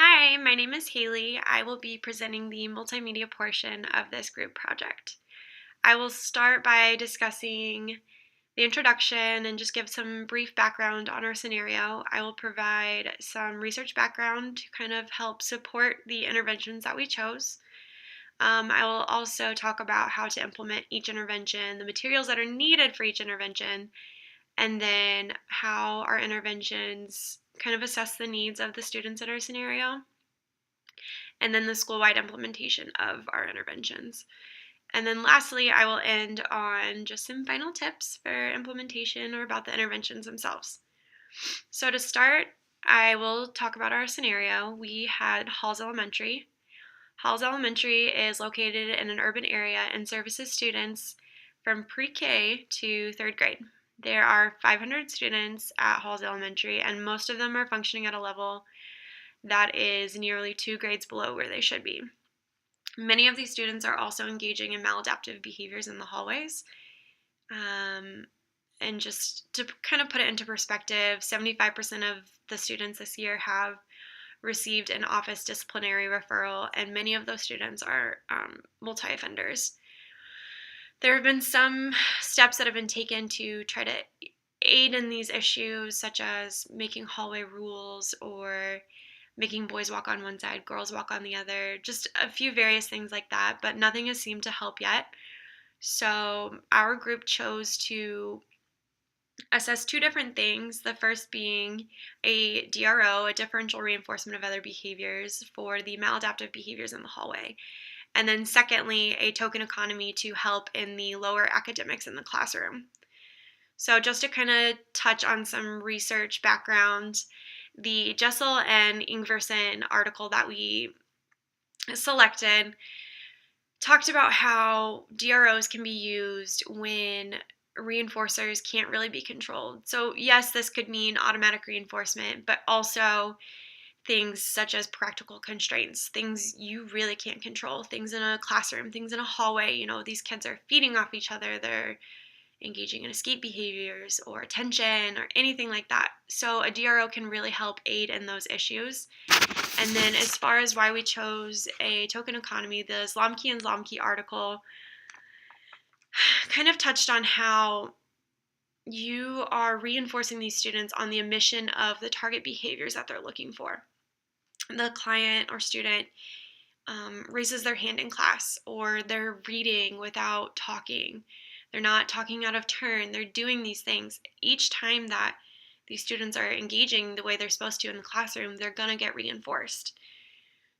Hi, my name is Haley. I will be presenting the multimedia portion of this group project. I will start by discussing the introduction and just give some brief background on our scenario. I will provide some research background to kind of help support the interventions that we chose. I will also talk about how to implement each intervention, the materials that are needed for each intervention, and then how our interventions kind of assess the needs of the students in our scenario, and then the school-wide implementation of our interventions. And then lastly, I will end on just some final tips for implementation or about the interventions themselves. So to start, I will talk about our scenario. We had Halls Elementary. Halls Elementary is located in an urban area and services students from pre-K to third grade. There are 500 students at Halls Elementary, and most of them are functioning at a level that is nearly 2 grades below where they should be. Many of these students are also engaging in maladaptive behaviors in the hallways. And just to kind of put it into perspective, 75% of the students this year have received an office disciplinary referral, and many of those students are multi-offenders. There have been some steps that have been taken to try to aid in these issues, such as making hallway rules or making boys walk on one side, girls walk on the other, just a few various things like that, but nothing has seemed to help yet. So our group chose to assess two different things. The first being a DRO, a differential reinforcement of other behaviors for the maladaptive behaviors in the hallway. And then secondly, a token economy to help in the lower academics in the classroom. So just to kind of touch on some research background, the Jessel and Ingverson article that we selected talked about how DROs can be used when reinforcers can't really be controlled. So yes, this could mean automatic reinforcement, but also things such as practical constraints, things you really can't control, things in a classroom, things in a hallway. These kids are feeding off each other, they're engaging in escape behaviors or attention or anything like that. So a DRO can really help aid in those issues. And then as far as why we chose a token economy, the Zlomke and Zlomke article kind of touched on how you are reinforcing these students on the omission of the target behaviors that they're looking for. The client or student raises their hand in class, or they're reading without talking. They're not talking out of turn. They're doing these things. Each time that these students are engaging the way they're supposed to in the classroom, they're going to get reinforced.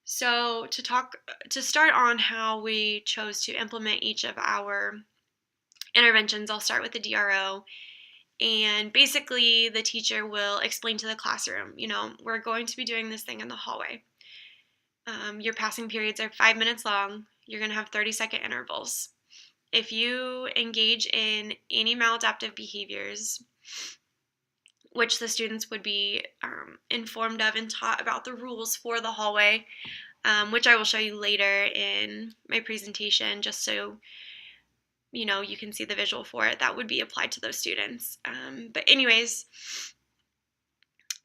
So to start on how we chose to implement each of our interventions, I'll start with the DRO. And basically, the teacher will explain to the classroom, we're going to be doing this thing in the hallway. Your passing periods are 5 minutes long. You're going to have 30-second intervals. If you engage in any maladaptive behaviors, which the students would be informed of and taught about the rules for the hallway, which I will show you later in my presentation, just so you can see the visual for it, that would be applied to those students. But anyways,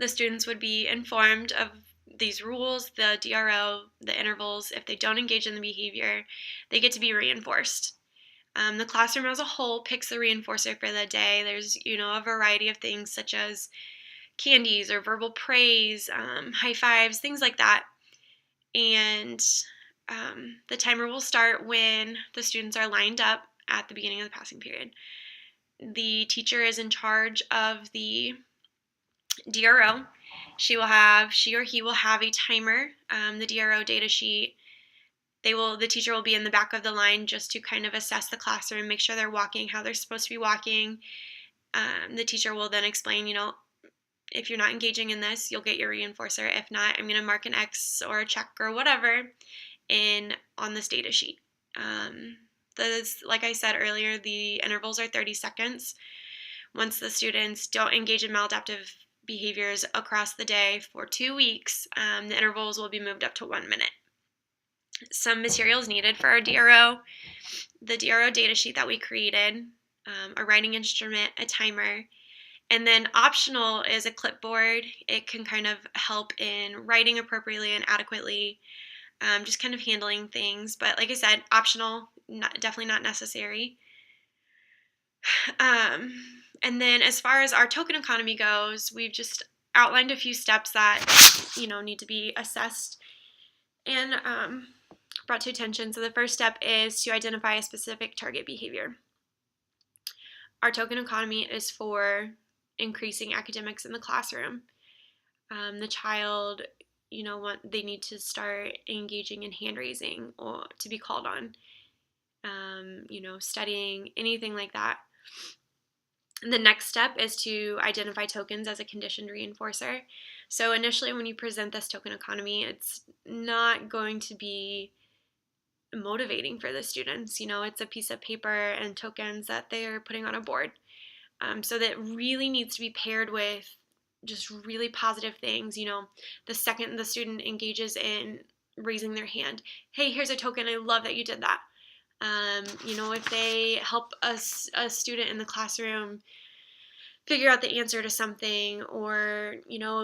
the students would be informed of these rules, the DRO, the intervals. If they don't engage in the behavior, they get to be reinforced. The classroom as a whole picks the reinforcer for the day. There's, a variety of things such as candies or verbal praise, high fives, things like that. And the timer will start when the students are lined up at the beginning of the passing period. The teacher is in charge of the DRO. She or he will have a timer, the DRO data sheet. The teacher will be in the back of the line just to kind of assess the classroom, make sure they're walking how they're supposed to be walking. The teacher will then explain, if you're not engaging in this, you'll get your reinforcer. If not, I'm going to mark an X or a check or whatever on this data sheet. Like I said earlier, the intervals are 30 seconds. Once the students don't engage in maladaptive behaviors across the day for 2 weeks, the intervals will be moved up to 1 minute. Some materials needed for our DRO: the DRO data sheet that we created, a writing instrument, a timer, And then optional is a clipboard. It can kind of help in writing appropriately and adequately, just kind of handling things. But like I said, optional, definitely not necessary. And then as far as our token economy goes, we've just outlined a few steps that, need to be assessed and brought to attention. So the first step is to identify a specific target behavior. Our token economy is for increasing academics in the classroom. The child, they need to start engaging in hand raising or to be called on, studying, anything like that. The next step is to identify tokens as a conditioned reinforcer. So initially when you present this token economy, it's not going to be motivating for the students. It's a piece of paper and tokens that they're putting on a board. So that really needs to be paired with just really positive things. The second the student engages in raising their hand, hey, here's a token, I love that you did that. If they help a student in the classroom figure out the answer to something, or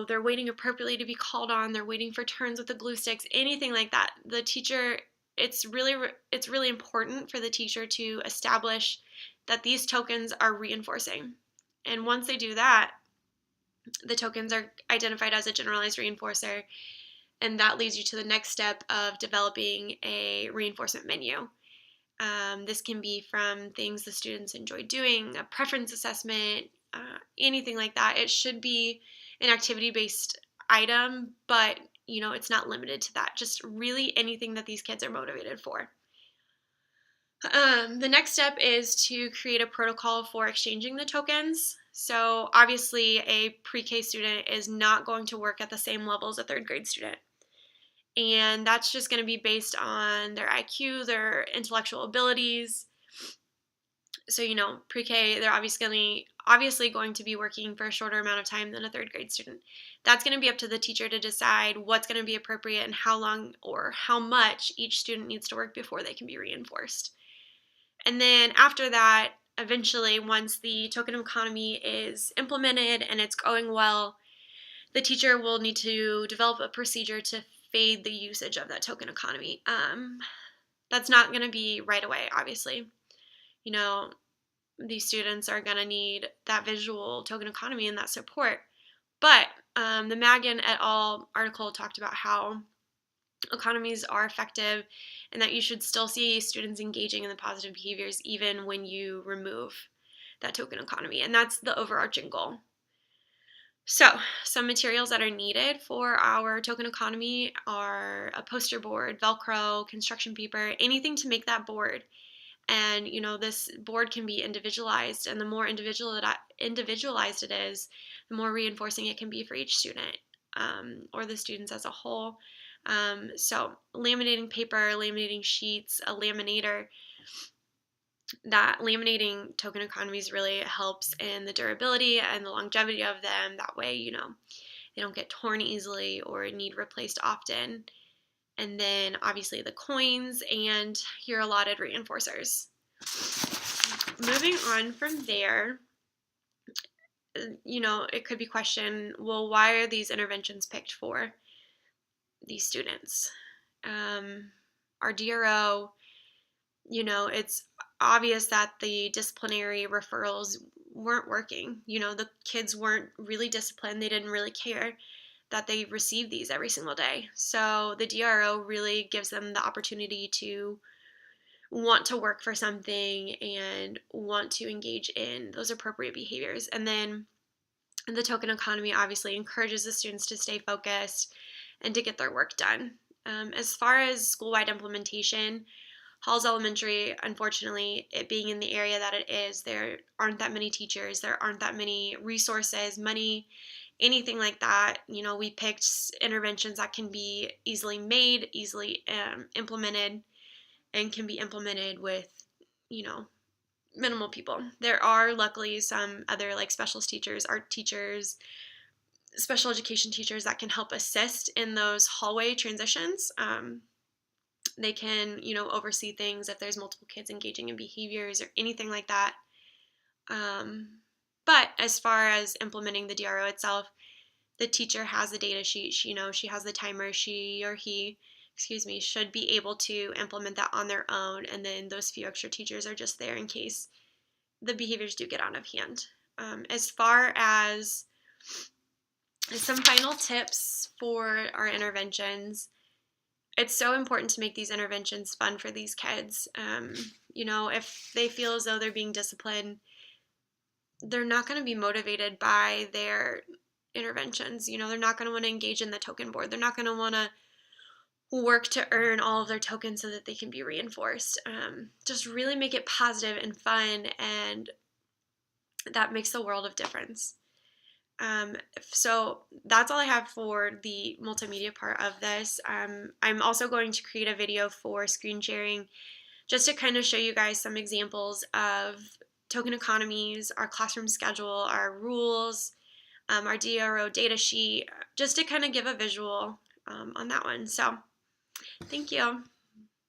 they're waiting appropriately to be called on, they're waiting for turns with the glue sticks, anything like that, the teacher, it's really important for the teacher to establish that these tokens are reinforcing. And once they do that, the tokens are identified as a generalized reinforcer, and that leads you to the next step of developing a reinforcement menu. This can be from things the students enjoy doing, a preference assessment, anything like that. It should be an activity-based item, but it's not limited to that. Just really anything that these kids are motivated for. The next step is to create a protocol for exchanging the tokens. So obviously a pre-K student is not going to work at the same level as a third grade student. And that's just going to be based on their IQ, their intellectual abilities. So, pre-K, they're obviously going to be working for a shorter amount of time than a third grade student. That's going to be up to the teacher to decide what's going to be appropriate and how long or how much each student needs to work before they can be reinforced. And then after that, eventually, once the token economy is implemented and it's going well, the teacher will need to develop a procedure to fade the usage of that token economy. That's not going to be right away, obviously. These students are going to need that visual token economy and that support. But the Magan et al. Article talked about how economies are effective and that you should still see students engaging in the positive behaviors even when you remove that token economy. And that's the overarching goal. So, some materials that are needed for our token economy are a poster board, Velcro, construction paper, anything to make that board. And, this board can be individualized, and the more individualized it is, the more reinforcing it can be for each student or the students as a whole. So, laminating paper, laminating sheets, a laminator. That laminating token economies really helps in the durability and the longevity of them. That way, they don't get torn easily or need replaced often. And then obviously the coins and your allotted reinforcers. Moving on from there, it could be questioned, well, why are these interventions picked for these students? Our DRO, it's obvious that the disciplinary referrals weren't working. The kids weren't really disciplined. They didn't really care that they received these every single day. So the DRO really gives them the opportunity to want to work for something and want to engage in those appropriate behaviors. And then the token economy obviously encourages the students to stay focused and to get their work done. As far as school-wide implementation, Halls Elementary, unfortunately, it being in the area that it is, there aren't that many teachers, there aren't that many resources, money, anything like that. We picked interventions that can be easily made, easily implemented, and can be implemented with, minimal people. There are luckily some other specialist teachers, art teachers, special education teachers that can help assist in those hallway transitions. They can, oversee things if there's multiple kids engaging in behaviors or anything like that. But But as far as implementing the DRO itself, the teacher has a data sheet. She has the timer. She or he, should be able to implement that on their own. And then those few extra teachers are just there in case the behaviors do get out of hand. As far as some final tips for our interventions, it's so important to make these interventions fun for these kids. If they feel as though they're being disciplined, they're not going to be motivated by their interventions. They're not going to want to engage in the token board. They're not going to want to work to earn all of their tokens so that they can be reinforced. Just really make it positive and fun, and that makes a world of difference. So that's all I have for the multimedia part of this. I'm also going to create a video for screen sharing just to kind of show you guys some examples of token economies, our classroom schedule, our rules, our DRO data sheet, just to kind of give a visual on that one. So thank you.